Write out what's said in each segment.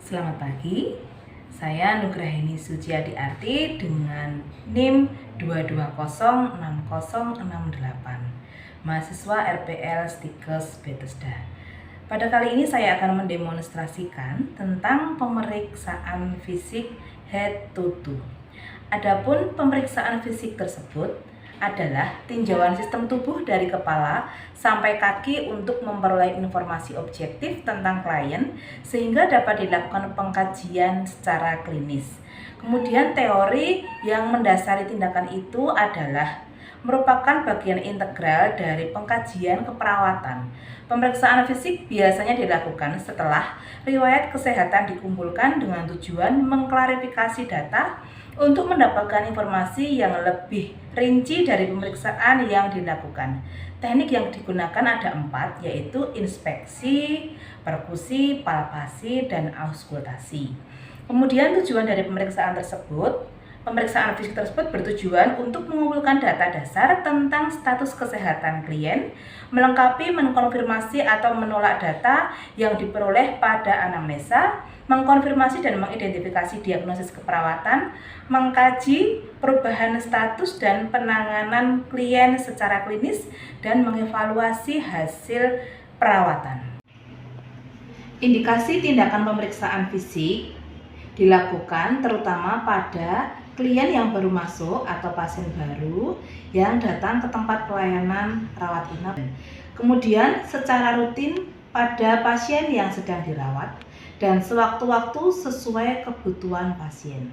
Selamat pagi, saya Nugrahini Suciadi Arti dengan NIM 2206068, mahasiswa RPL Stikes Bethesda. Pada kali ini saya akan mendemonstrasikan tentang pemeriksaan fisik head to toe. Adapun pemeriksaan fisik tersebut adalah tinjauan sistem tubuh dari kepala sampai kaki untuk memperoleh informasi objektif tentang klien sehingga dapat dilakukan pengkajian secara klinis. Kemudian teori yang mendasari tindakan itu adalah merupakan bagian integral dari pengkajian keperawatan. Pemeriksaan fisik biasanya dilakukan setelah riwayat kesehatan dikumpulkan dengan tujuan mengklarifikasi data untuk mendapatkan informasi yang lebih rinci dari pemeriksaan yang dilakukan. Teknik yang digunakan ada 4, yaitu inspeksi, perkusi, palpasi, dan auskultasi. Kemudian tujuan dari pemeriksaan fisik tersebut bertujuan untuk mengumpulkan data dasar tentang status kesehatan klien, melengkapi, mengkonfirmasi atau menolak data yang diperoleh pada anamnesa, mengkonfirmasi dan mengidentifikasi diagnosis keperawatan, mengkaji perubahan status dan penanganan klien secara klinis, dan mengevaluasi hasil perawatan. Indikasi tindakan pemeriksaan fisik dilakukan terutama pada klien yang baru masuk atau pasien baru yang datang ke tempat pelayanan rawat inap. Kemudian secara rutin pada pasien yang sedang dirawat dan sewaktu-waktu sesuai kebutuhan pasien.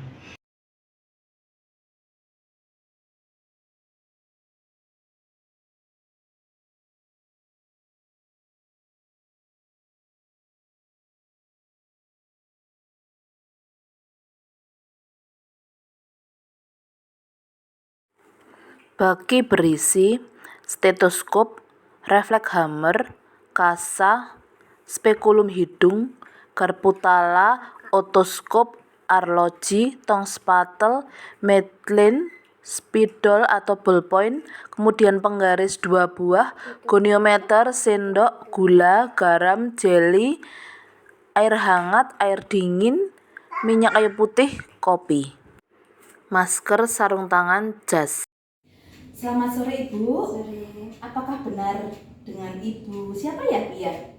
Baki berisi stetoskop, refleks hammer, kasa, spekulum hidung, garputala, otoskop, arloji, tong spatel, medlin, spidol atau ballpoint, kemudian penggaris 2 buah, goniometer, sendok, gula, garam, jeli, air hangat, air dingin, minyak kayu putih, kopi, masker, sarung tangan, jas. Selamat sore Ibu. Sore. Apakah benar dengan Ibu siapa ya Bu ya?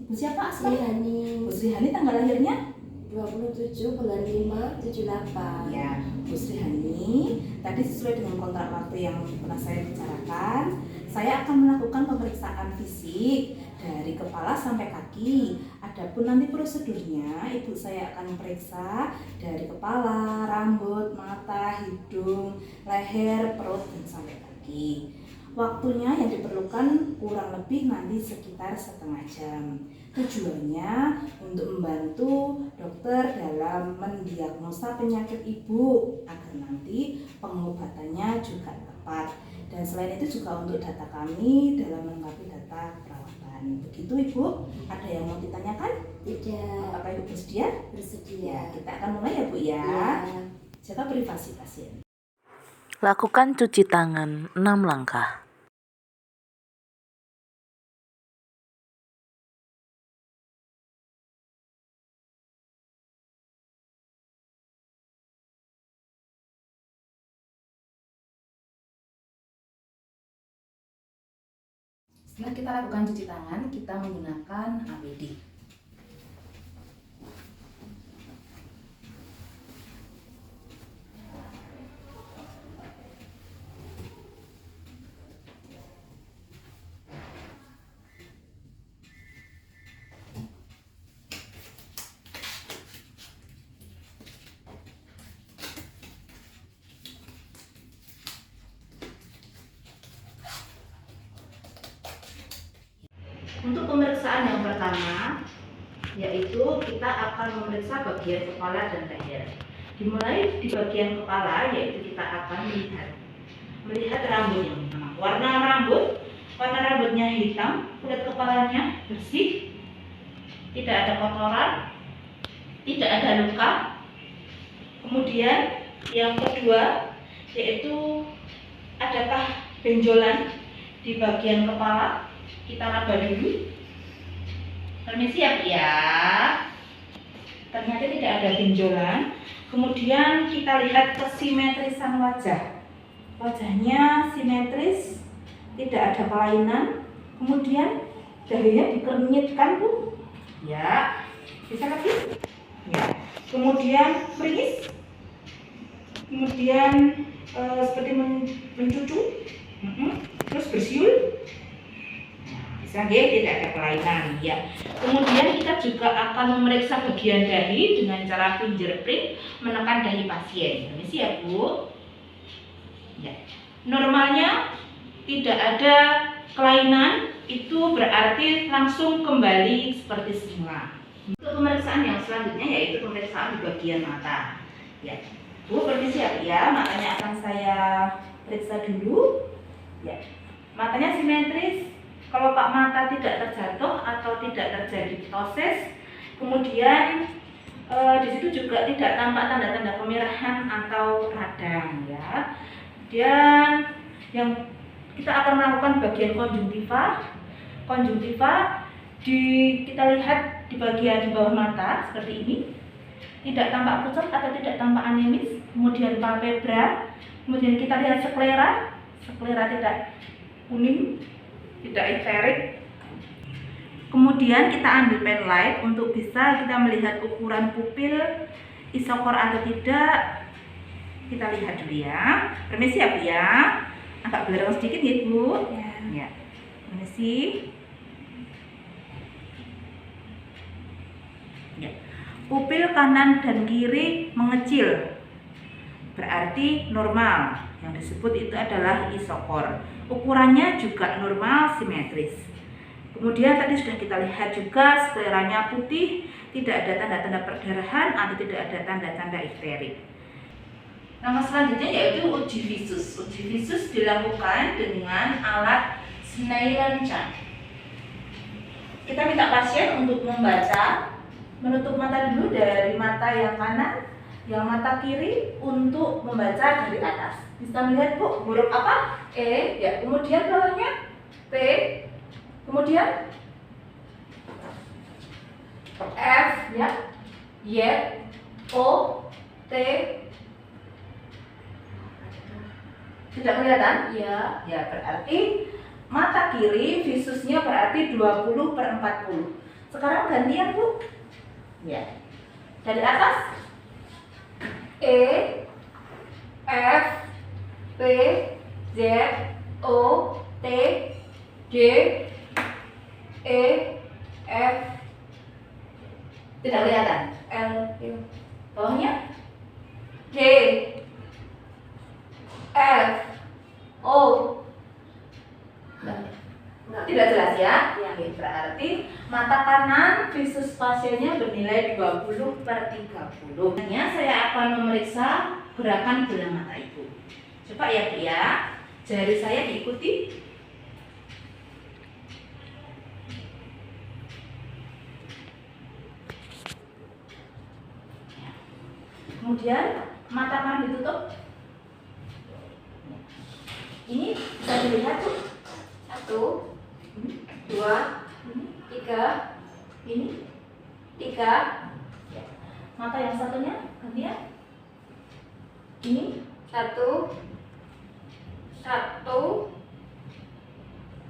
Ibu siapa asli? Srihani. Bu Srihani tanggal lahirnya? 27 bulan 5 78. Ya, Bu Srihani, tadi sesuai dengan kontrak waktu yang pernah saya bicarakan, saya akan melakukan pemeriksaan fisik dari kepala sampai kaki. Adapun nanti prosedurnya, Ibu saya akan periksa dari kepala, rambut, mata, hidung, leher, perut, dan sampai kaki. Waktunya yang diperlukan kurang lebih nanti sekitar setengah jam. Tujuannya untuk membantu dokter dalam mendiagnosa penyakit Ibu agar nanti pengobatannya juga tepat. Dan selain itu juga untuk data kami dalam melengkapi data perawatan. Begitu Ibu, ada yang mau ditanyakan? Tidak. Apakah Ibu bersedia? Bersedia. Kita akan mulai ya Bu ya. Ya. Jaga privasi pasien. Lakukan cuci tangan 6 langkah. Setelah kita lakukan cuci tangan, kita menggunakan APD. Untuk pemeriksaan yang pertama, yaitu kita akan memeriksa bagian kepala dan leher. Dimulai di bagian kepala, yaitu kita akan melihat rambutnya. Warna rambutnya hitam, kulit kepalanya bersih, tidak ada kotoran, tidak ada luka. Kemudian yang kedua, yaitu adakah benjolan di bagian kepala. Kita raba dulu. Permisi ya Bu ya. ternyata tidak ada benjolan. Kemudian kita lihat kesimetrisan wajah. Wajahnya simetris, tidak ada kelainan. Kemudian dahinya dikenyitkan Bu. Ya, bisa lagi. Ya. Kemudian meringis. Kemudian seperti mencucu. Terus bersiul. Bisa tidak ada kelainan ya. Kemudian kita juga akan memeriksa bagian dahi dengan cara fingerprint menekan dahi pasien. Permisi ya Bu. Ya. Normalnya tidak ada kelainan, itu berarti langsung kembali seperti semula. Untuk pemeriksaan yang selanjutnya yaitu pemeriksaan di bagian mata. Ya, Bu permisi ya, matanya akan saya periksa dulu. Ya, matanya simetris. Kalau Pak mata tidak terjatuh atau tidak terjadi ptosis, kemudian di situ juga tidak tampak tanda-tanda kemerahan atau radang ya. Dan yang kita akan melakukan bagian konjungtiva. Konjungtiva kita lihat di bagian di bawah mata seperti ini, tidak tampak pucat atau tidak tampak anemis. Kemudian palpebra, kemudian kita lihat sklera, sklera tidak kuning, tidak icteric. Kemudian kita ambil pen light untuk bisa kita melihat ukuran pupil, isokor atau tidak. Kita lihat dulu ya. Permisi ya Bu ya. Agak belerang sedikit ya Bu. Ya. Permisi. Ya. Pupil kanan dan kiri mengecil. Berarti normal. Yang disebut itu adalah isokor. Ukurannya juga normal, simetris. Kemudian tadi sudah kita lihat juga skleranya putih, tidak ada tanda-tanda perdarahan atau tidak ada tanda-tanda icteric. Langkah selanjutnya yaitu uji visus. Uji visus dilakukan dengan alat Snellen chart. Kita minta pasien untuk membaca, menutup mata dulu dari mata yang kanan, yang mata kiri untuk membaca dari atas. Bisa melihat Bu, huruf apa? E, ya. Kemudian bawahnya P, kemudian F, ya, Y, O, T. Tidak kelihatan? Ya. Ya, berarti mata kiri visusnya berarti 20/40. Sekarang gantian Bu. Ya. Dari atas E, F, P, Z, O, T, G, E, F. Tidak kelihatan? L, bawahnya G, F, O. Tidak jelas ya? Oke, berarti mata kanan visus pasiennya bernilai 20/30. Saya akan memeriksa gerakan bola mata Ibu. Coba ya Bu ya, jari saya diikuti. Kemudian mata kanan ditutup. Ini bisa dilihat tuh. 1, 2, 3, ini 3. Mata yang satunya gantian. Ini 1,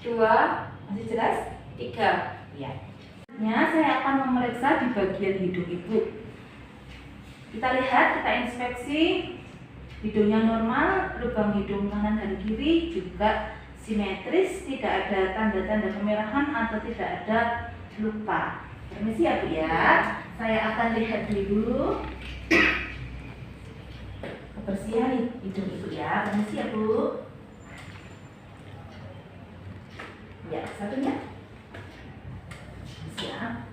2, masih jelas? 3. Ya. Saya akan memeriksa di bagian hidung Ibu. Kita lihat, kita inspeksi. Hidungnya normal, lubang hidung kanan dan kiri juga simetris, tidak ada tanda-tanda kemerahan atau tidak ada luka. Permisi ya Bu ya, saya akan lihat dulu kebersihan hidung Ibu ya. Permisi ya Bu. Ya, satunya. Permisi ya.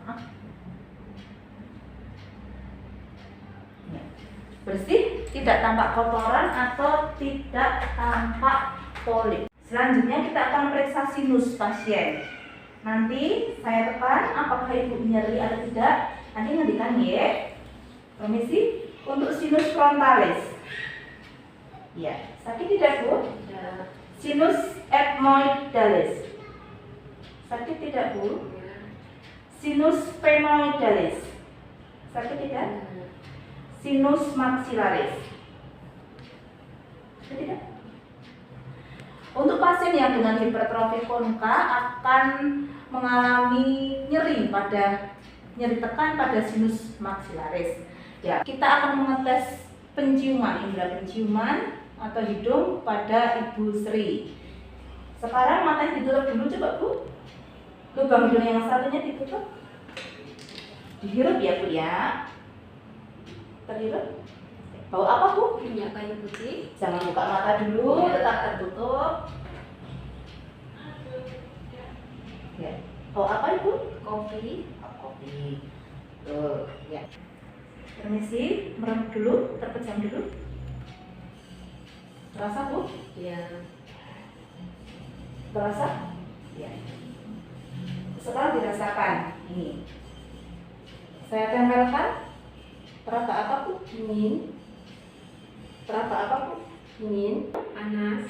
Bersih, tidak tampak kotoran atau tidak tampak polip. Selanjutnya kita akan periksa sinus pasien. Nanti saya tekan apakah Ibu nyeri atau tidak. Nanti ngendikan ya. Permisi. Untuk sinus frontalis. Ya, sakit tidak Bu? Tidak. Sinus ethmoidalis. Sakit tidak Bu? Sinus phenoidalis. Sakit tidak? Sinus maxillaris. Sakit tidak? Untuk pasien yang dengan hipertrofi konka akan mengalami nyeri tekan pada sinus maxillaris. Ya, kita akan mengetes penciuman, indera penciuman atau hidung pada Ibu Sri. Sekarang matanya ditutup dulu coba Bu. Lubang hidung yang satunya ditutup. Dihirup ya Bu ya. Terhirup. Bau apa Bu? Minyak kayu putih. Jangan buka mata dulu, tetap tertutup. Ya. Bau apa Ibu? Kopi. Kopi. Tuh, ya. Permisi, merem dulu, terpejam dulu. Terasa Bu? Ya. Terasa? Ya. Sekarang dirasakan. Ini. Saya tempelkan. Terasa apa Bu? Dingin. Terasa apa Bu? Dingin. Panas.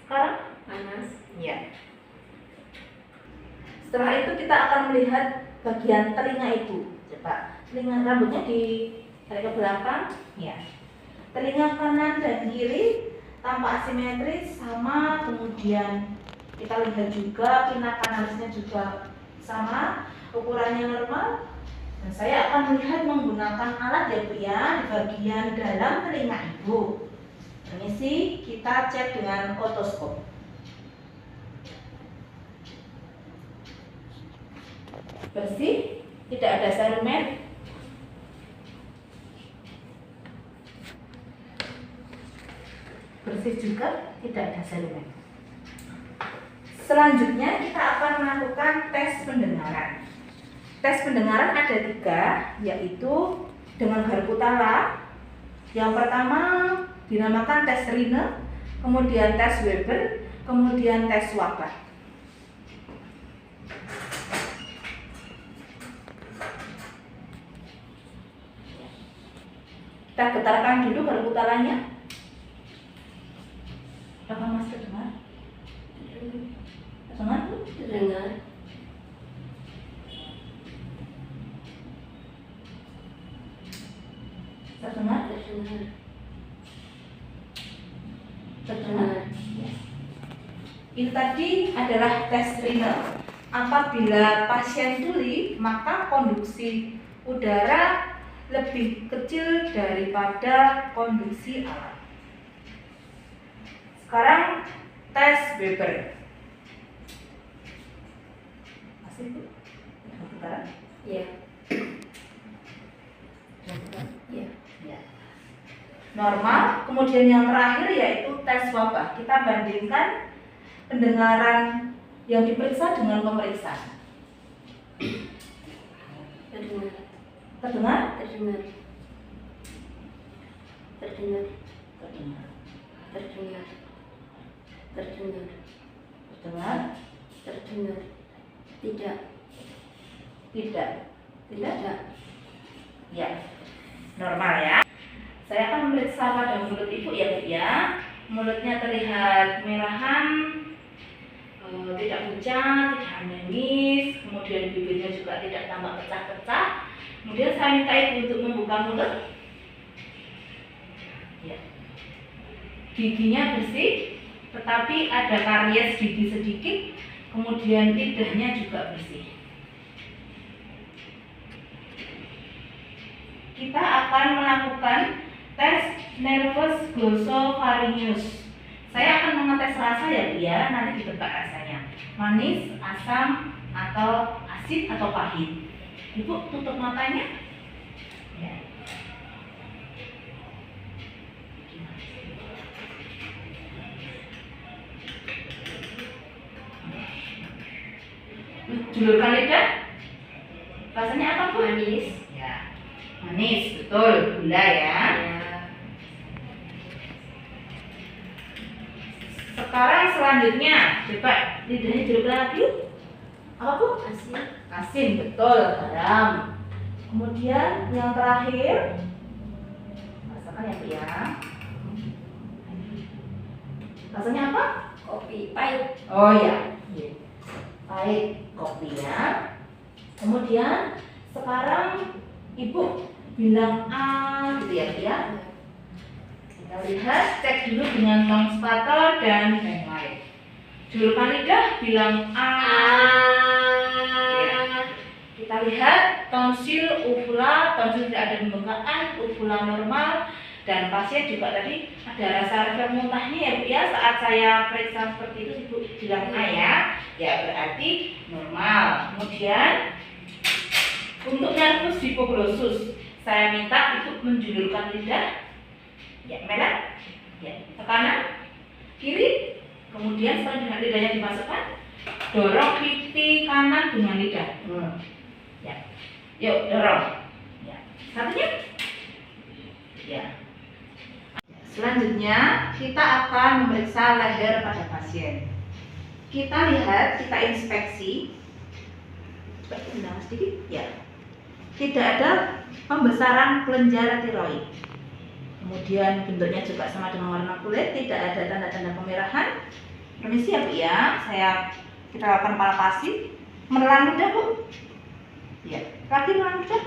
Sekarang? Panas. Ya. Setelah itu kita akan melihat bagian telinga Ibu. Coba, telinga rambutnya ditarik ke belakang. Ya. Telinga kanan dan kiri tampak asimetris sama, kemudian kita lihat juga pinakan alisnya juga sama, ukurannya normal. Dan saya akan melihat menggunakan alat ya Bu ya di bagian dalam telinga Ibu. Permisi, kita cek dengan otoskop. Bersih, tidak ada serumen. Bersih juga, tidak ada serumen. Selanjutnya kita akan melakukan tes pendengaran. Tes pendengaran ada 3, yaitu dengan Harkutala. Yang pertama dinamakan tes Rine, kemudian tes Weber, kemudian tes Wabah. Kita getarkan dulu Harkutalanya. Apakah Mas terdengar? Terdengar Bu? Terdengar. Terdengar? Terdengar. Terdengar? Ya. Itu tadi adalah tes Rine. Apabila pasien tuli, maka konduksi udara lebih kecil daripada konduksi alat. Sekarang tes Weber. Masih Bu? Sekarang? Ya. Ya. Ya. Normal. Kemudian yang terakhir yaitu tes wabah. Kita bandingkan pendengaran yang diperiksa dengan pemeriksa. Terdengar. Terdengar? Terdengar. Terdengar. Terdengar. Terdengar. Terdengar. Terdengar? Terdengar. Tidak. Tidak. Tidak? Tidak. Ya. Normal ya. Saya akan memeriksa pada mulut Ibu ya Bu ya. Mulutnya terlihat merahan, tidak pucat, tidak anemis, kemudian bibirnya juga tidak tampak pecah-pecah. Kemudian saya minta Ibu untuk membuka mulut. Ya. Giginya bersih, tetapi ada karies gigi sedikit, kemudian lidahnya juga bersih. Kita akan melakukan tes nervus glossopharyngeus. Saya akan mengetes rasa ya Bu ya, nanti ditebak rasanya. Manis, asam, atau asin, atau pahit. Ibu tutup matanya. Ya. Julurkan lidah. Rasanya apa Bu? Manis. Ya. Manis, betul, gula ya. Sekarang selanjutnya, coba lidahnya jeruk lagi. Apa Bu? Asin. Asin, betul, garam. Kemudian yang terakhir, rasakan ya Bu ya. Rasanya apa? Kopi. Pahit. Oh ya, pahit kopinya. Kemudian sekarang Ibu bilang A gitu ya, Bu ya. Kita lihat, cek dulu dengan tong spatel dan backlight. Julurkan lidah, bilang A. Ya. Kita lihat tonsil, uvula, tonsil tidak ada pembengkakan, uvula normal, dan pasien juga tadi ada rasa refleks muntahnya ya Bu ya. Saat saya periksa seperti itu, Ibu bilang A ya berarti normal. Kemudian untuk nervus hipoglossus, saya minta Ibu menjulurkan lidah, ya merah, ya ke kanan, kiri, kemudian setelah dengan lidahnya dimasukkan, dorong pipi kanan dengan lidah. Ya, yuk dorong. Ya, satunya. Ya. Selanjutnya kita akan memeriksa leher pada pasien. Kita lihat, kita inspeksi. Coba undang sedikit. Ya. Tidak ada pembesaran kelenjar tiroid. Kemudian bentuknya juga sama dengan warna kulit, tidak ada tanda-tanda kemerahan. Permisi ya Bu ya, kita lakukan palpasi. Menelan lidah Bu. Ya, kaki menelan lidah.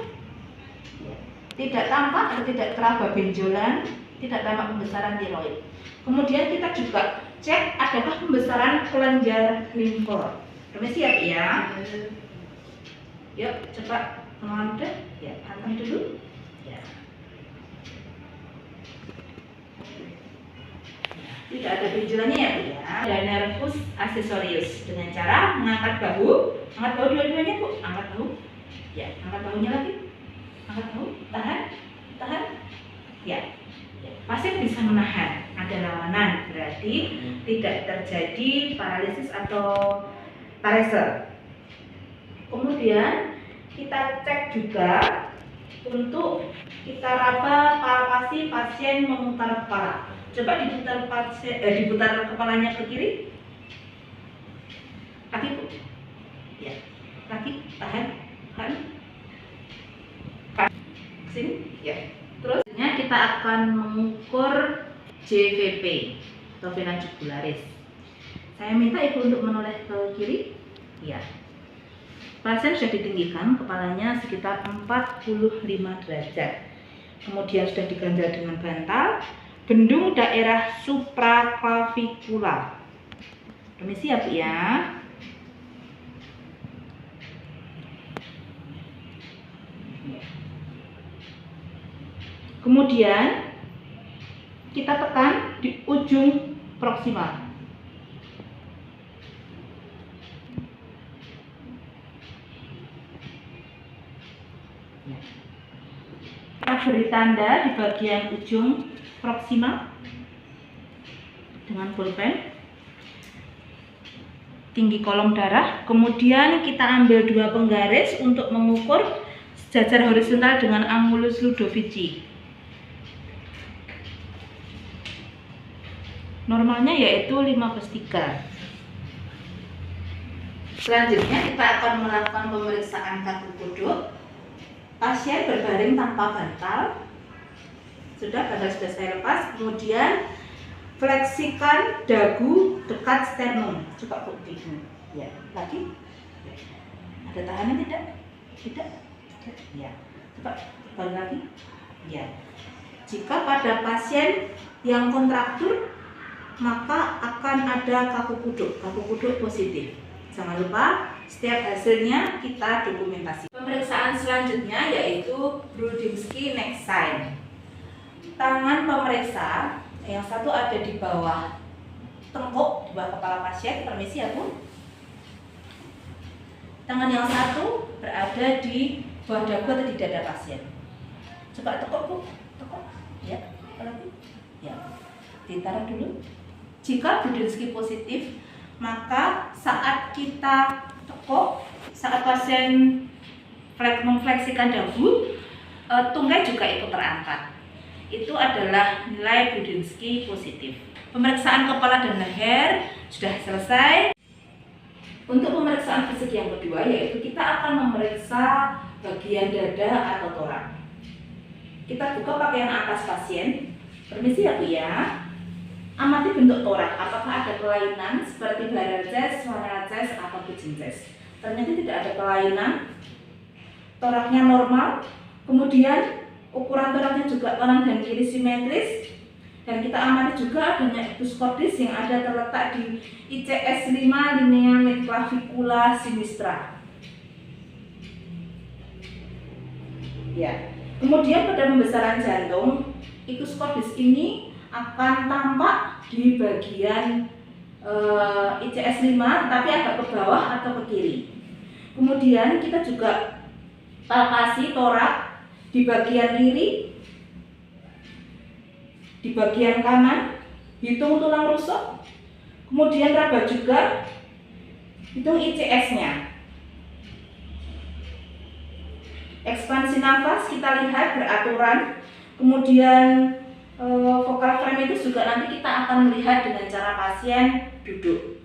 Ya. Tidak tampak atau tidak teraba benjolan, tidak tampak pembesaran tiroid. Kemudian kita juga cek adakah pembesaran kelenjar limfo. Permisi ya Bu ya. Yuk coba menelan lidah. Ya, hantam dulu. Ya. Tidak ada benjolannya ya Bu ya. Ada nervus accessorius dengan cara mengangkat bahu, angkat bahu dua-duanya Bu, angkat bahu. Ya, angkat bahunya lagi. Angkat bahu, tahan. Ya. Pasien bisa menahan, ada lawanan, berarti tidak terjadi paralisis atau parese. Kemudian kita cek juga untuk kita raba palpasi pasien memutar kepala. Coba diputar kepalanya ke kiri. Kaki Bu. Ya. Kaki tahan. Sini. Ya. Terus kita akan mengukur JVP atau vena jugularis. Saya minta Ibu untuk menoleh ke kiri. Ya. Pasien sudah ditinggikan kepalanya sekitar 45 derajat. Kemudian sudah diganjal dengan bantal. Bendung daerah supraclavicular. Permisi ya Bu ya. Kemudian kita tekan di ujung proksimal. Kita beri tanda di bagian ujung proksimal dengan pulpen. Tinggi kolom darah. Kemudian kita ambil 2 penggaris untuk mengukur sejajar horizontal dengan angulus Ludovici. Normalnya yaitu 5/3. Selanjutnya kita akan melakukan pemeriksaan kaki kuduk. Pasien berbaring tanpa bantal. Bantal sudah saya lepas. Kemudian fleksikan dagu dekat sternum. Coba Bu bikin. Ya, lagi. Ada tahanan tidak? Tidak. Ya. Coba balik lagi. Ya. Jika pada pasien yang kontraktur, maka akan ada kaku kuduk positif. Jangan lupa setiap hasilnya kita dokumentasi. Pemeriksaan selanjutnya yaitu Brudzinski neck sign. Tangan pemeriksa yang satu ada di bawah tengkuk, di bawah kepala pasien. Permisi ya Bu. Tangan yang satu berada di bawah dagu atau di dada pasien. Coba tekuk Bu, tekuk. Ya, lagi. Ya, ditaruh dulu. Jika Brudzinski positif, maka saat kita tekuk, saat pasien memfleksikan dagu, tungkai juga ikut terangkat. Itu adalah nilai Brudzinski positif. Pemeriksaan kepala dan leher sudah selesai. Untuk pemeriksaan fisik yang kedua, yaitu kita akan memeriksa bagian dada atau torak. Kita buka pakaian atas pasien. Permisi ya Bu ya. Amati bentuk torak, apakah ada kelainan seperti barrel chest, funnel chest, atau pigeon chest. Ternyata tidak ada kelainan. Toraknya normal, Kemudian ukuran toraknya juga kanan dan kiri simetris. Dan kita amati juga adanya ictus cordis yang ada terletak di ICS 5 linea mid clavicula sinistra. Ya. Kemudian pada pembesaran jantung, ictus cordis ini akan tampak di bagian ICS 5 tapi agak ke bawah atau ke kiri. Kemudian kita juga palpasi torak di bagian kiri, di bagian kanan, hitung tulang rusuk, kemudian raba juga, hitung ICS-nya. Ekspansi nafas kita lihat beraturan, kemudian vokal frame itu juga nanti kita akan melihat dengan cara pasien duduk.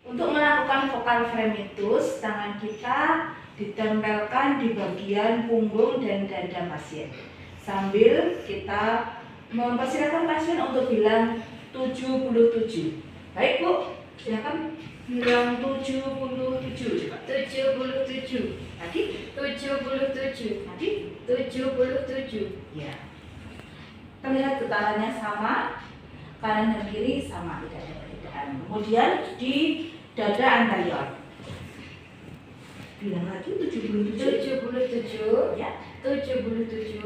Untuk melakukan vokal fremitus, tangan kita ditempelkan di bagian punggung dan dada pasien. Sambil kita mempersilakan pasien untuk bilang 77. Baik Bu, silakan bilang 77. 77. Tadi 77. tadi 77. ya. Terlihat getarannya sama, kanan dan kiri sama, tidak ada perbedaan. Kemudian di dada anterior. Bilang lagi 77. 77. Ya. 77.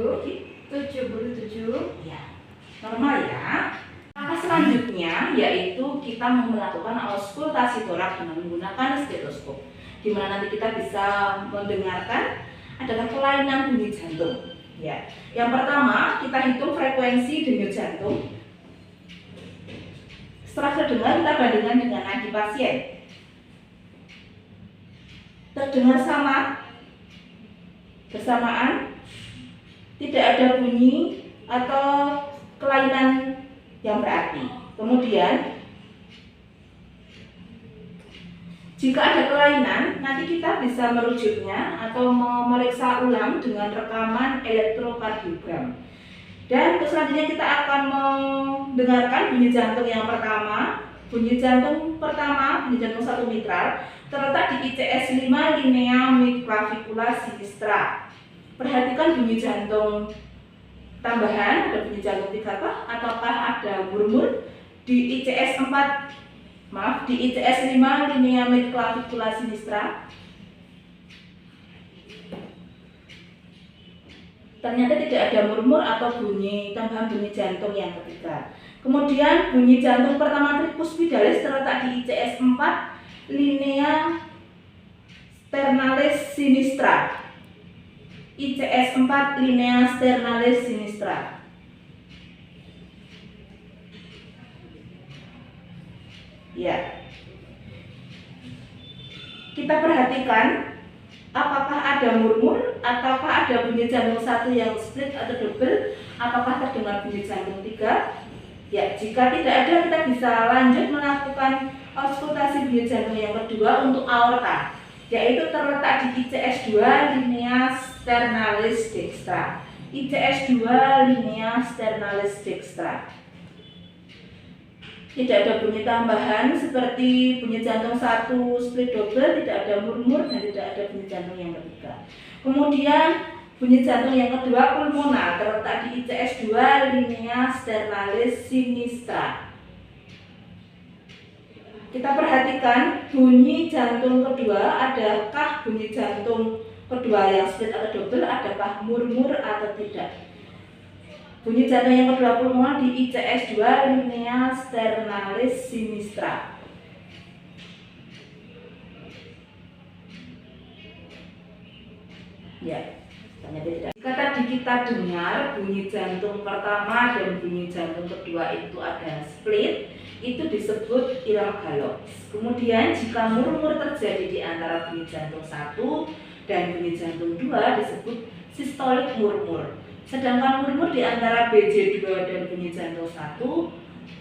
77. Ya, normal ya. Langkah selanjutnya yaitu kita melakukan auskultasi torak dengan menggunakan stetoskop, di mana nanti kita bisa mendengarkan adakah kelainan bunyi jantung. Ya, yang pertama kita hitung frekuensi denyut jantung. Setelah terdengar kita bandingkan dengan nadi pasien. Terdengar sama, bersamaan, tidak ada bunyi atau kelainan yang berarti. Kemudian jika ada kelainan, nanti kita bisa merujuknya atau memeriksa ulang dengan rekaman elektrokardiogram. Dan selanjutnya kita akan mendengarkan bunyi jantung yang pertama. Bunyi jantung pertama, bunyi jantung satu mitral, terletak di ICS 5 linea mid clavicula sinistra. Perhatikan bunyi jantung tambahan, ada bunyi jantung 3 kah? Ataukah ada murmur di ICS 5 linea mid clavicula sinistra. Ternyata tidak ada murmur atau bunyi tambahan bunyi jantung yang ketiga. Kemudian bunyi jantung pertama tricuspidalis terletak di ICS 4 linea sternalis sinistra. ICS 4 linea sternalis sinistra. Ya. Kita perhatikan apakah ada murmur ataukah ada bunyi jantung satu yang split atau double, apakah terdengar bunyi jantung 3. Ya, jika tidak ada kita bisa lanjut melakukan auskultasi bunyi jantung yang kedua untuk aorta, yaitu terletak di ICS 2 linea sternalis dextra. ICS 2 linea sternalis dextra. Tidak ada bunyi tambahan seperti bunyi jantung 1 split double, tidak ada murmur dan tidak ada bunyi jantung yang ketiga. Kemudian bunyi jantung yang kedua pulmonal terletak di ICS 2 linea sternalis sinistra. Kita perhatikan bunyi jantung kedua, adakah bunyi jantung kedua yang split atau double, adakah murmur atau tidak. Bunyi jantung yang kedua pulmonal di ICS 2 linea sternalis sinistra. Ya. Jika tadi kita dengar bunyi jantung pertama dan bunyi jantung kedua itu ada split, itu disebut irama galox. Kemudian jika murmur terjadi di antara bunyi jantung 1 dan bunyi jantung 2 disebut sistolik murmur. Sedangkan murmur di antara BJ2 dan bunyi jantung 1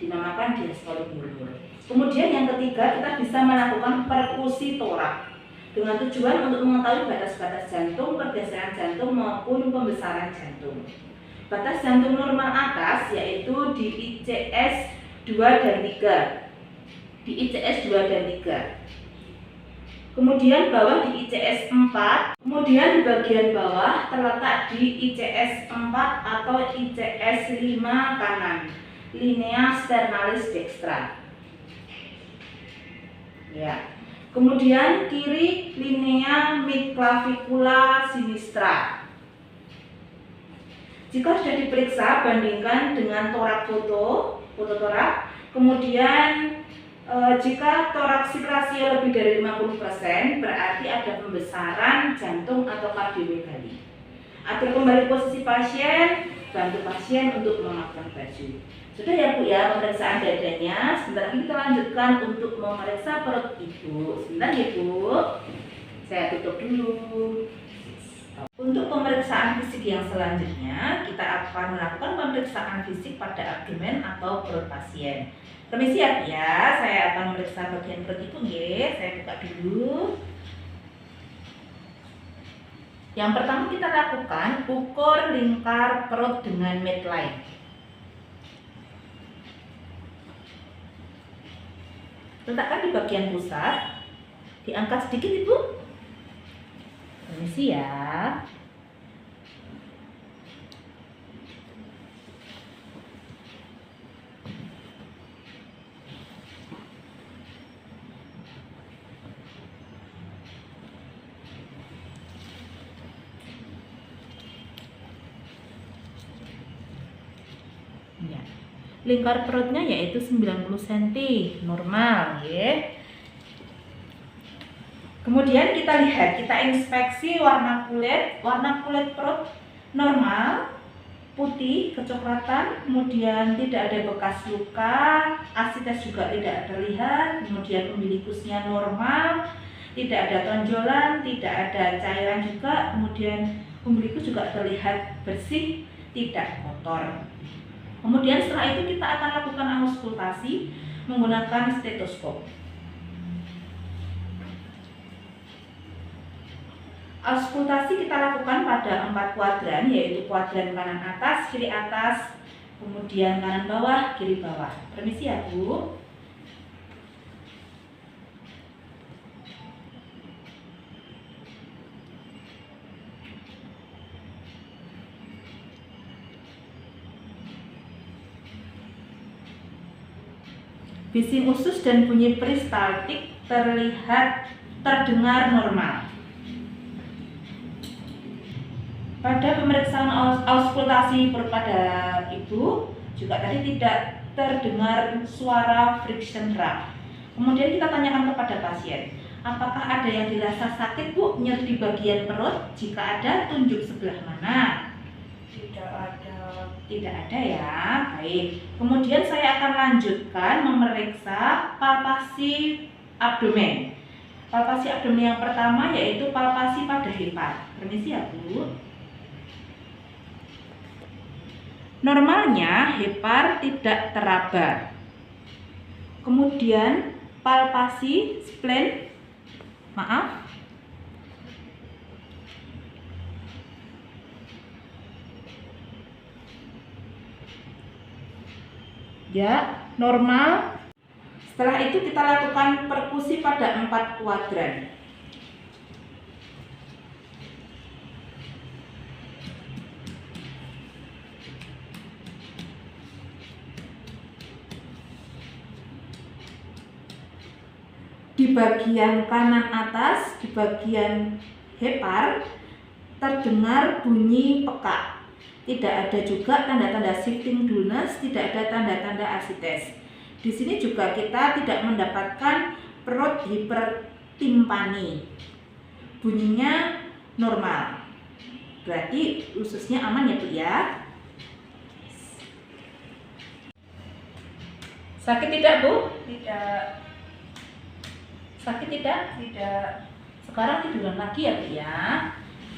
dinamakan diastolik murmur. Kemudian yang ketiga kita bisa melakukan perkusi torak dengan tujuan untuk mengetahui batas-batas jantung, pergeseran jantung maupun pembesaran jantung. Batas jantung normal atas yaitu di ICS 2 dan 3. Di ICS 2 dan 3. Kemudian bawah di ICS 4. Kemudian di bagian bawah terletak di ICS 4 atau ICS 5 kanan, linea sternalis dextra. Ya. Kemudian kiri linea midclavicula sinistra. Jika sudah diperiksa, bandingkan dengan torak foto torak. Kemudian jika toraksik rasio lebih dari 50%, berarti ada pembesaran jantung atau kardiomegali. Atur kembali posisi pasien, bantu pasien untuk mengangkat baju. Sudah ya Bu ya pemeriksaan dadanya. Sebentar lagi kita lanjutkan untuk memeriksa perut Ibu. Sebentar ya Bu. Saya tutup dulu. Untuk pemeriksaan fisik yang selanjutnya, kita akan melakukan pemeriksaan fisik pada abdomen atau perut pasien. Permisi ya Bu ya, saya akan memeriksa bagian perut Ibu nggih. Saya buka dulu. Yang pertama kita lakukan ukur lingkar perut dengan midline. Letakkan di bagian pusat. Diangkat sedikit Ibu. Permisi ya. Ya. Lingkar perutnya yaitu 90 cm, normal ya. Kemudian kita lihat, kita inspeksi warna kulit perut normal, putih, kecoklatan, kemudian tidak ada bekas luka, asites juga tidak terlihat, kemudian umbilikusnya normal, tidak ada tonjolan, tidak ada cairan juga, kemudian umbilikus juga terlihat bersih, tidak kotor. Kemudian setelah itu kita akan lakukan auskultasi menggunakan stetoskop. Auskultasi kita lakukan pada 4 kuadran, yaitu kuadran kanan atas, kiri atas, kemudian kanan bawah, kiri bawah. Permisi ya Bu. Bising usus dan bunyi peristaltik terdengar normal. Pada pemeriksaan auskultasi pada Ibu juga tadi tidak terdengar suara friction rap. Kemudian kita tanyakan kepada pasien, apakah ada yang dirasa sakit Bu, nyeri di bagian perut? Jika ada, tunjuk sebelah mana? Tidak ada. Tidak ada ya, baik. Kemudian saya akan lanjutkan memeriksa palpasi abdomen. Palpasi abdomen yang pertama yaitu palpasi pada hepar. Permisi ya Bu. Normalnya hepar tidak teraba. Kemudian palpasi spleen, maaf. Ya, normal. Setelah itu kita lakukan perkusi pada 4 kuadran. Di bagian kanan atas, di bagian hepar, terdengar bunyi peka. Tidak ada juga tanda-tanda shifting dullness, tidak ada tanda-tanda asites. Di sini juga kita tidak mendapatkan perut hipertimpani. Bunyinya normal. Berarti ususnya aman ya Bu ya. Sakit tidak Bu? Tidak. Sakit tidak? Tidak. Sekarang tiduran lagi ya Bu ya.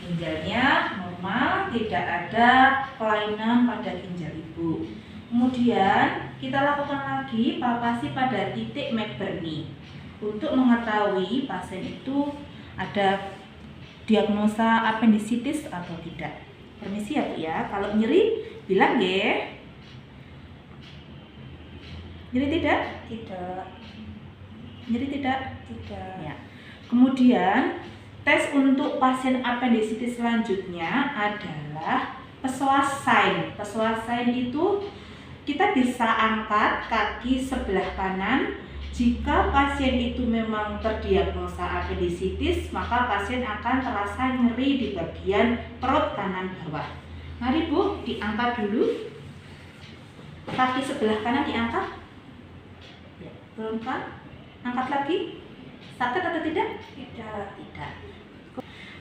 Ginjalnya normal, tidak ada kelainan pada ginjal Ibu. Kemudian kita lakukan lagi palpasi pada titik McBurney untuk mengetahui pasien itu ada diagnosa appendicitis atau tidak. Permisi ya Bu ya. Kalau nyeri bilang ya. Nyeri tidak? Tidak. Nyeri tidak? Tidak. Ya. Kemudian tes untuk pasien apendisitis selanjutnya adalah Pessoa-Sain. Pessoa-Sain itu kita bisa angkat kaki sebelah kanan. Jika pasien itu memang terdiagnosa apendisitis, maka pasien akan terasa nyeri di bagian perut kanan bawah. Mari Bu, diangkat dulu. Kaki sebelah kanan diangkat. Ya, turunkan. Angkat lagi. Sakit atau tidak? Tidak.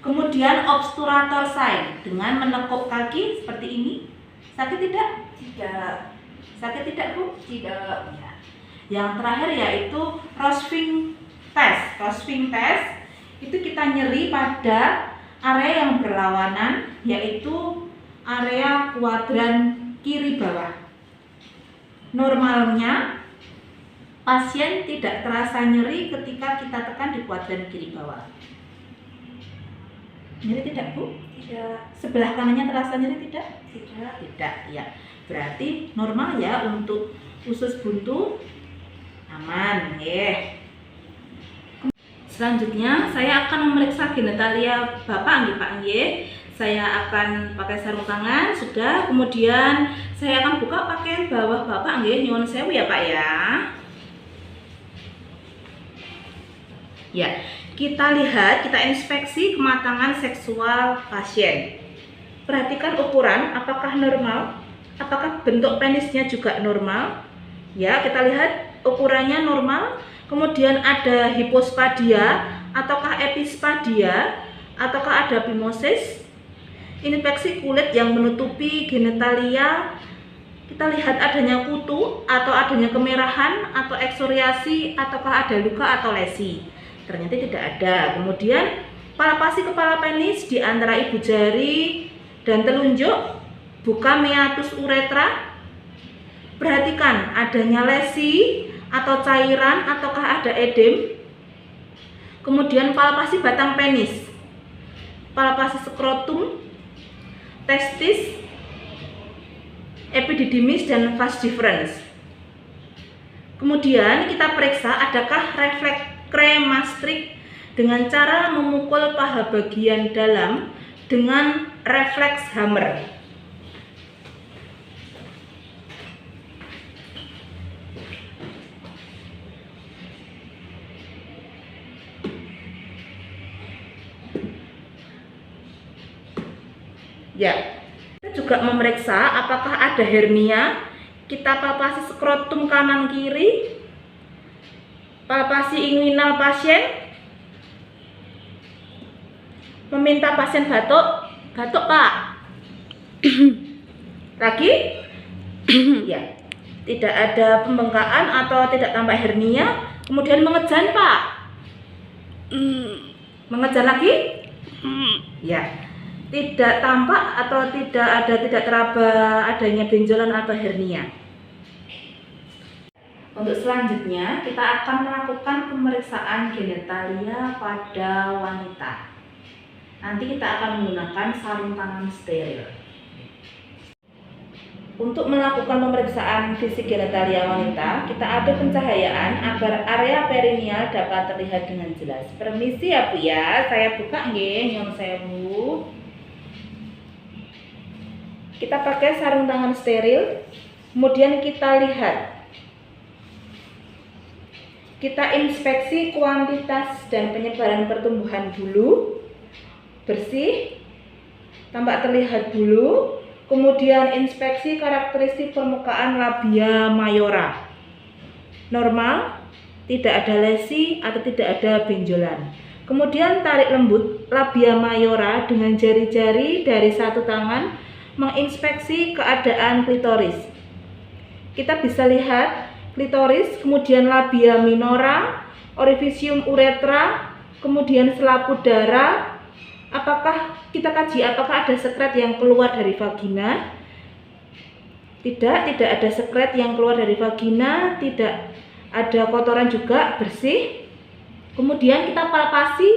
Kemudian obturator sign dengan menekuk kaki seperti ini. Sakit tidak? Tidak. Sakit tidak Bu? Tidak. Ya. Yang terakhir yaitu Rossfing test. Rossfing test itu kita nyeri pada area yang berlawanan, yaitu area kuadran kiri bawah. Normalnya pasien tidak terasa nyeri ketika kita tekan di kuadran kiri bawah. Nyeri tidak Bu? Tidak. Sebelah kanannya terasa nyeri tidak? Tidak. Ya. Berarti normal ya untuk usus buntu. Aman, nggih. Selanjutnya saya akan memeriksa genitalia Bapak nggih Pak nggih. Saya akan pakai sarung tangan sudah, kemudian saya akan buka pakaian bawah Bapak nggih, nyuwun sewu ya Pak ya. Ya, kita lihat, kita inspeksi kematangan seksual pasien. Perhatikan ukuran, apakah normal? Apakah bentuk penisnya juga normal? Ya, kita lihat ukurannya normal, kemudian ada hipospadia ataukah epispadia ataukah ada phimosis. Inspeksi kulit yang menutupi genitalia, kita lihat adanya kutu atau adanya kemerahan atau eksoriasi ataukah ada luka atau lesi. Ternyata tidak ada. Kemudian palpasi kepala penis di antara ibu jari dan telunjuk, buka meatus uretra. Perhatikan adanya lesi atau cairan ataukah ada edem. Kemudian palpasi batang penis, palpasi skrotum, testis, epididymis dan vas deferens. Kemudian kita periksa adakah refleks kremastrik dengan cara memukul paha bagian dalam dengan refleks hammer. Ya, kita juga memeriksa apakah ada hernia. Kita palpasi skrotum kanan kiri, palpasi inguinal pasien, meminta pasien batuk Pak. Lagi? Ya, tidak ada pembengkakan atau tidak tampak hernia. Kemudian mengejan Pak. Mengejan lagi? Ya. Tidak tampak atau tidak teraba adanya benjolan atau hernia. Untuk selanjutnya kita akan melakukan pemeriksaan genitalia pada wanita. Nanti kita akan menggunakan sarung tangan steril. Untuk melakukan pemeriksaan fisik genitalia wanita, kita adu pencahayaan agar area perineal dapat terlihat dengan jelas. Permisi ya Bu ya, saya buka nggih, nyuwun sewu. Kita pakai sarung tangan steril, kemudian kita lihat, kita inspeksi kuantitas dan penyebaran pertumbuhan bulu, bersih, tampak terlihat bulu, kemudian inspeksi karakteristik permukaan labia mayora, normal, tidak ada lesi atau tidak ada benjolan. Kemudian tarik lembut labia mayora dengan jari-jari dari satu tangan, menginspeksi keadaan klitoris. Kita bisa lihat klitoris, kemudian labia minora, orifisium uretra, kemudian selaput darah. Apakah kita kaji apakah ada sekret yang keluar dari vagina? Tidak ada sekret yang keluar dari vagina, tidak ada kotoran juga, bersih. Kemudian kita palpasi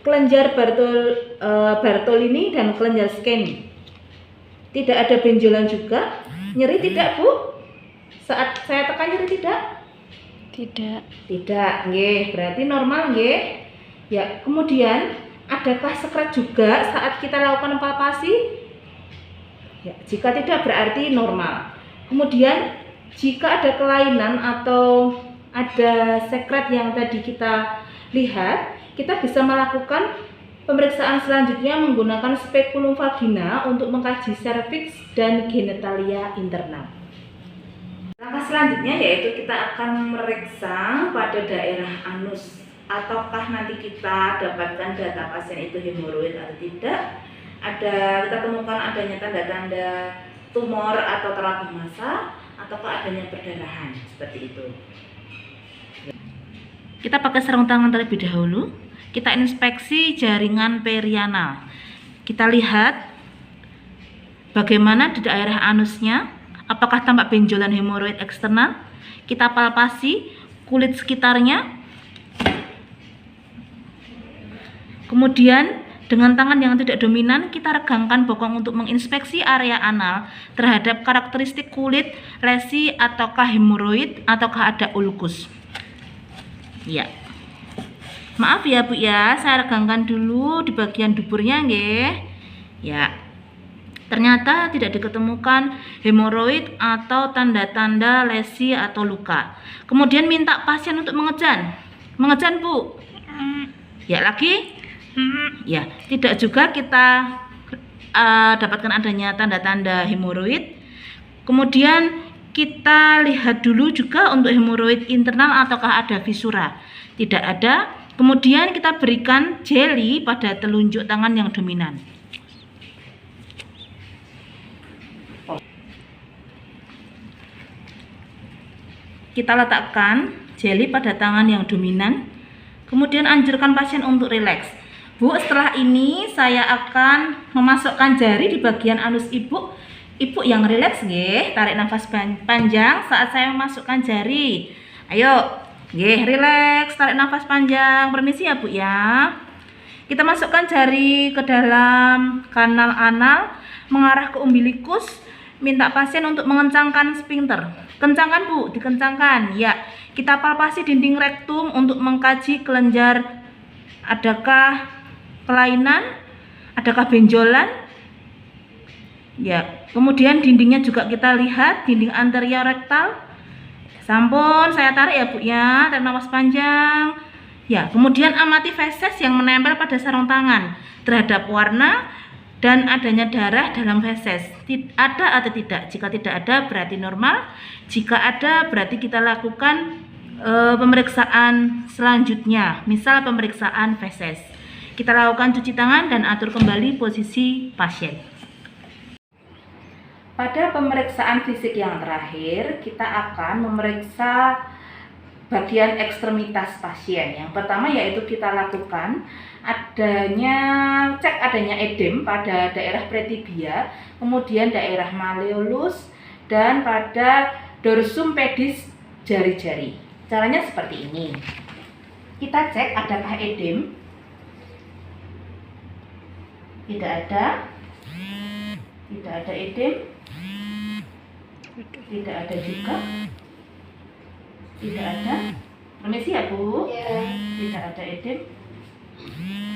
kelenjar Bartolini dan kelenjar Skene. Tidak ada benjolan juga. Nyeri tidak Bu? Saat saya tekan nyeri tidak? Tidak. Tidak, nggih. Berarti normal nggih. Ya, kemudian adakah sekret juga saat kita lakukan palpasi? Ya, jika tidak berarti normal. Kemudian jika ada kelainan atau ada sekret yang tadi kita lihat, kita bisa melakukan pemeriksaan selanjutnya menggunakan spekulum vagina untuk mengkaji serviks dan genitalia internal. Langkah selanjutnya yaitu kita akan memeriksa pada daerah anus. Ataukah nanti kita dapatkan data pasien itu hemoroid atau tidak? Kita temukan adanya tanda-tanda tumor atau terapi massa, ataukah adanya perdarahan seperti itu. Kita pakai sarung tangan terlebih dahulu. Kita inspeksi jaringan perianal. Kita lihat bagaimana di daerah anusnya, apakah tampak benjolan hemoroid eksternal. Kita palpasi kulit sekitarnya. Kemudian dengan tangan yang tidak dominan kita regangkan bokong untuk menginspeksi area anal terhadap karakteristik kulit, lesi ataukah hemoroid ataukah ada ulkus. Ya. Maaf ya Bu ya, saya regangkan dulu di bagian duburnya nggih. Ya. Ternyata tidak diketemukan hemoroid atau tanda-tanda lesi atau luka. Kemudian minta pasien untuk mengejan. Mengejan Bu. Ya, lagi? Ya, tidak juga kita dapatkan adanya tanda-tanda hemoroid. Kemudian kita lihat dulu juga untuk hemoroid internal ataukah ada visura. Tidak ada. Kemudian kita berikan jeli pada telunjuk tangan yang dominan. Kita letakkan jeli pada tangan yang dominan. Kemudian anjurkan pasien untuk rileks. Bu, setelah ini saya akan memasukkan jari di bagian anus ibu. Ibu yang rileks nggih, tarik nafas panjang saat saya memasukkan jari. Ayo, nggih, rileks, tarik nafas panjang. Permisi ya Bu ya. Kita masukkan jari ke dalam kanal anal mengarah ke umbilikus. Minta pasien untuk mengencangkan sphincter. Kencangkan Bu, dikencangkan. Ya, kita palpasi dinding rektum untuk mengkaji kelenjar. Adakah kelainan, adakah benjolan? Ya, kemudian dindingnya juga kita lihat, dinding anterior rektal. Sampun, saya tarik ya Bu ya, tarik nafas panjang. Ya, kemudian amati feses yang menempel pada sarung tangan terhadap warna dan adanya darah dalam feses. Ada atau tidak? Jika tidak ada berarti normal. Jika ada berarti kita lakukan pemeriksaan selanjutnya, misal pemeriksaan feses. Kita lakukan cuci tangan dan atur kembali posisi pasien. Pada pemeriksaan fisik yang terakhir, kita akan memeriksa bagian ekstremitas pasien. Yang pertama yaitu kita lakukan cek adanya edem pada daerah pretibia, kemudian daerah malleolus dan pada dorsum pedis jari-jari. Caranya seperti ini. Kita cek adakah edem. Tidak ada edem, tidak ada juga, tidak ada. Permisi ya Bu, tidak ada edem,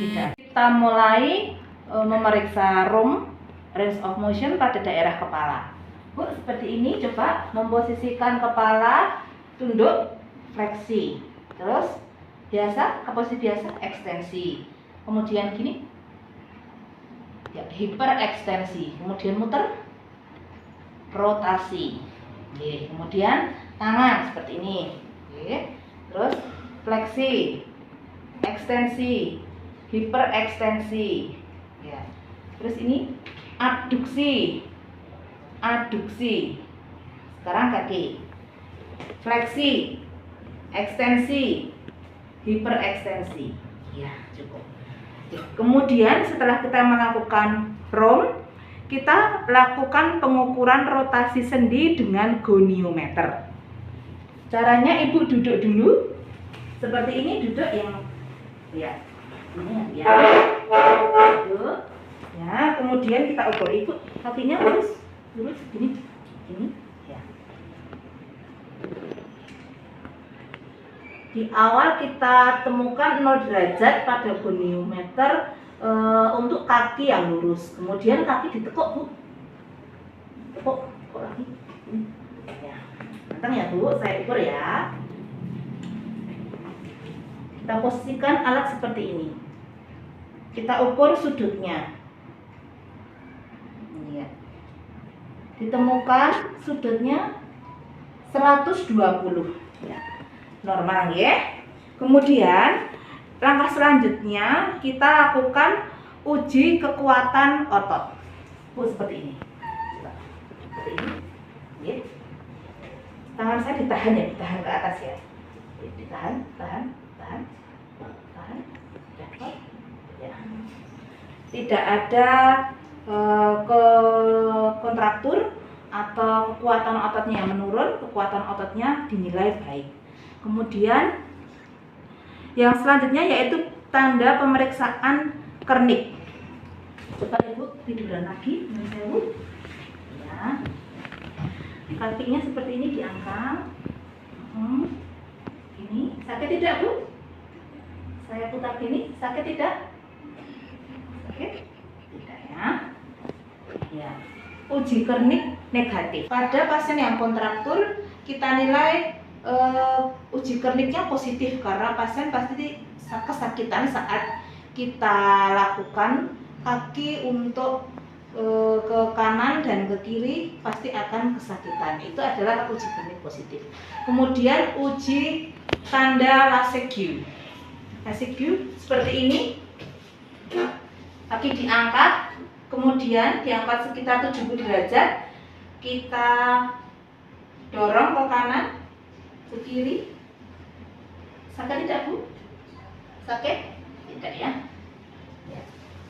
tidak. Kita mulai memeriksa range of motion pada daerah kepala. Bu, seperti ini, coba memposisikan kepala tunduk, fleksi, terus biasa, ke posisi biasa, ekstensi, kemudian gini. Ya, hiperekstensi, kemudian muter, rotasi. Oke, kemudian tangan seperti ini. Oke, terus fleksi, ekstensi, hiperekstensi. Ya, terus ini abduksi, aduksi. Sekarang kaki, fleksi, ekstensi, hiperekstensi. Ya, cukup. Kemudian setelah kita melakukan ROM, kita lakukan pengukuran rotasi sendi dengan goniometer. Caranya Ibu duduk dulu seperti ini, duduk yang ya ini ya, duduk ya. Kemudian kita ukur Ibu kakinya lurus gini ya. Di awal kita temukan 0 derajat pada goniometer untuk kaki yang lurus. Kemudian kaki ditekuk, Bu. Tekuk lagi. Ya. Anteng ya, Bu. Saya ukur ya. Kita posisikan alat seperti ini. Kita ukur sudutnya. Ya. Ditemukan sudutnya 120. Ya. Normal ya. Kemudian langkah selanjutnya kita lakukan uji kekuatan otot. Seperti ini. Seperti ini. Ya. Tangan saya ditahan ya, ditahan ke atas ya. Ditahan, tahan. Ya. Tidak ada kontraktur atau kekuatan ototnya yang menurun, kekuatan ototnya dinilai baik. Kemudian yang selanjutnya yaitu tanda pemeriksaan kernik. Coba Ibu tiduran lagi, Ibu. Ya. Kakinya seperti ini diangkat. Ini sakit tidak, Bu? Saya putar gini, sakit tidak? Sakit? Tidak ya. Ya. Uji kernik negatif. Pada pasien yang kontraktur kita nilai uji kerniknya positif karena pasien pasti kesakitan saat kita lakukan kaki untuk ke kanan dan ke kiri pasti akan kesakitan. Itu adalah uji kernik positif. Kemudian uji tanda Lacey-Q. Lacey-Q seperti ini. Kaki diangkat, kemudian diangkat sekitar 70 derajat. Kita dorong ke kanan, ke kiri. Sakit tidak, Bu? Sakit? Tidak ya.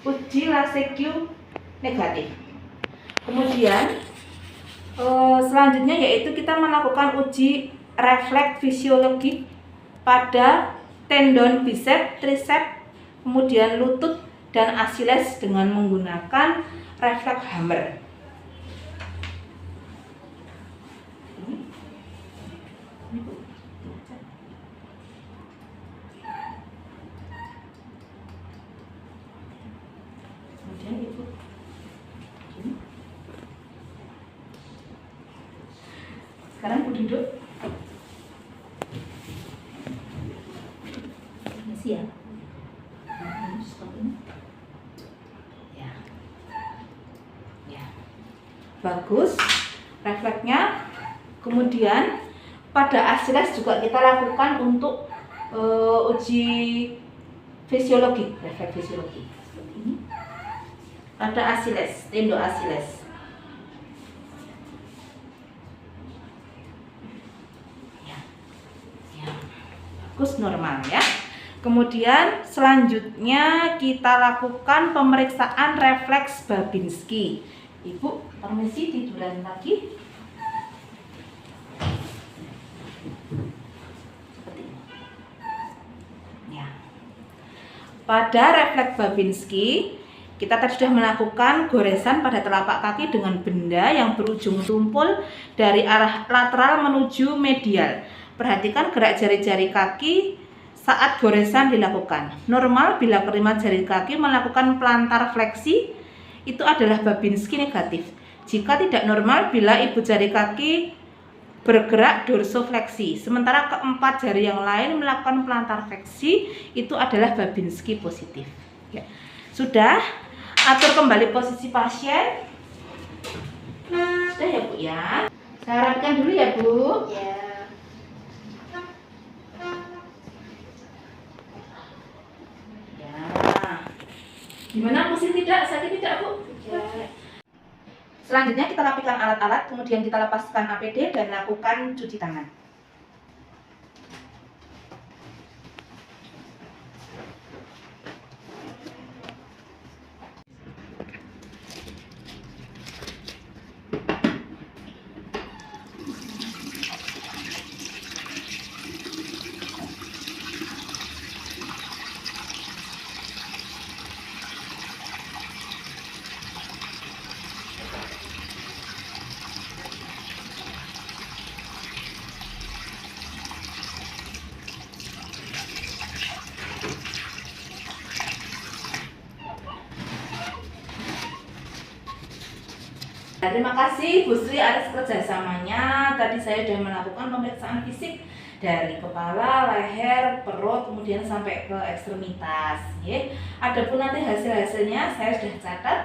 Uji Lacey-Q negatif. Kemudian selanjutnya yaitu kita melakukan uji refleks fisiologik pada tendon bicep, tricep, kemudian lutut dan Achilles dengan menggunakan refleks hammer. Kemudian Ibu sekarang Bu duduk. Masih ya? Ya. Ya. Bagus. Refleksnya. Kemudian pada Achilles juga kita lakukan untuk uji fisiologi, refleks fisiologi. Seperti ini. Pada Achilles, tendon Achilles. Bagus, normal ya. Kemudian selanjutnya kita lakukan pemeriksaan refleks Babinski. Ibu, permisi tiduran lagi. Seperti ini. Ya. Pada refleks Babinski, kita tadi sudah melakukan goresan pada telapak kaki dengan benda yang berujung tumpul dari arah lateral menuju medial. Perhatikan gerak jari-jari kaki saat goresan dilakukan. Normal bila kelima jari kaki melakukan plantar fleksi, itu adalah Babinski negatif. Jika tidak normal bila ibu jari kaki bergerak dorsofleksi, sementara keempat jari yang lain melakukan plantar fleksi, itu adalah Babinski positif. Ya. Sudah, atur kembali posisi pasien. Sudah ya Bu ya. Saya rapikan dulu ya Bu. Ya. Gimana, pusing tidak? Sakit tidak, Bu? Ya. Selanjutnya kita rapikan alat-alat, kemudian kita lepaskan APD dan lakukan cuci tangan. Terima kasih Bu Sri atas kerjasamanya. Tadi saya sudah melakukan pemeriksaan fisik dari kepala, leher, perut, kemudian sampai ke ekstremitas. Adapun nanti hasil-hasilnya saya sudah catat.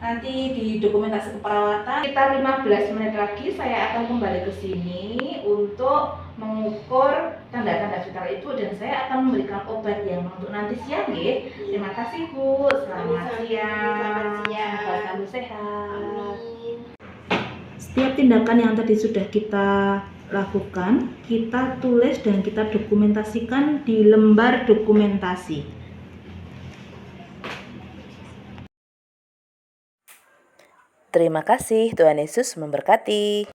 Nanti di dokumentasi keperawatan sekitar 15 menit lagi saya akan kembali ke sini untuk mengukur tanda-tanda vital ibu dan saya akan memberikan obat yang untuk nanti siang ya. Terima kasih Bu. Selamat siang. Semoga selalu sehat. Setiap tindakan yang tadi sudah kita lakukan, kita tulis dan kita dokumentasikan di lembar dokumentasi. Terima kasih, Tuhan Yesus memberkati.